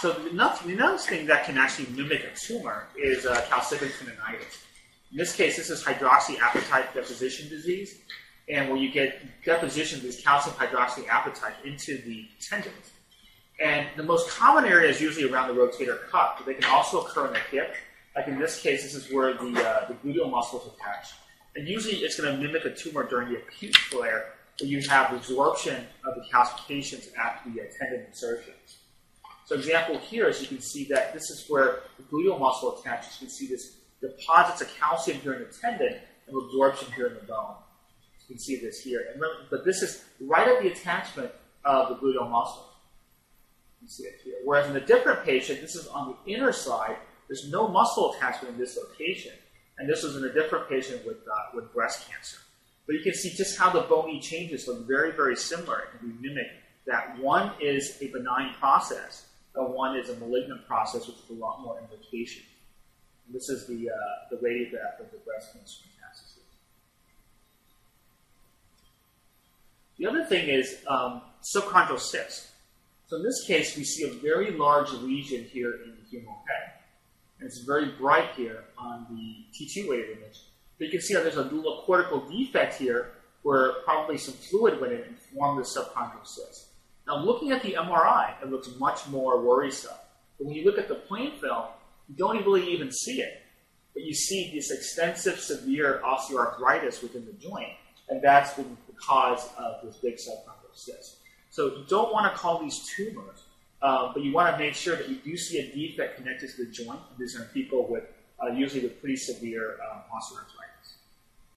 So another thing that can actually mimic a tumor is calcific tendinitis. In this case, this is hydroxyapatite deposition disease, and where you get deposition of this calcium hydroxyapatite into the tendons. And the most common area is usually around the rotator cuff, but they can also occur in the hip. Like in this case, this is where the gluteal muscles attach. And usually it's going to mimic a tumor during the acute flare, where you have absorption of the calcifications after the tendon insertion. So example here is you can see that this is where the gluteal muscle attaches. You can see this deposits of calcium here in the tendon and absorption here in the bone. You can see this here. And remember, but this is right at the attachment of the gluteal muscle. You can see it here. Whereas in a different patient, this is on the inner side. There's no muscle attachment in this location. And this was in a different patient with breast cancer. But you can see just how the bony changes look very, very similar. And we mimic that one is a benign process, and one is a malignant process, which is a lot more implication. And this is the radiograph of the breast cancer metastasis. The other thing is subchondral cyst. So in this case, we see a very large lesion here in the humeral head. And it's very bright here on the T2 wave image. But you can see how there's a little cortical defect here where probably some fluid went in and formed the subchondral cyst. Now looking at the MRI, it looks much more worrisome. But when you look at the plain film, you don't really even see it. But you see this extensive, severe osteoarthritis within the joint, and that's been the cause of this big subchondral cyst. So you don't want to call these tumors, but you want to make sure that you do see a defect connected to the joint. And these are people with usually with pretty severe osteoarthritis.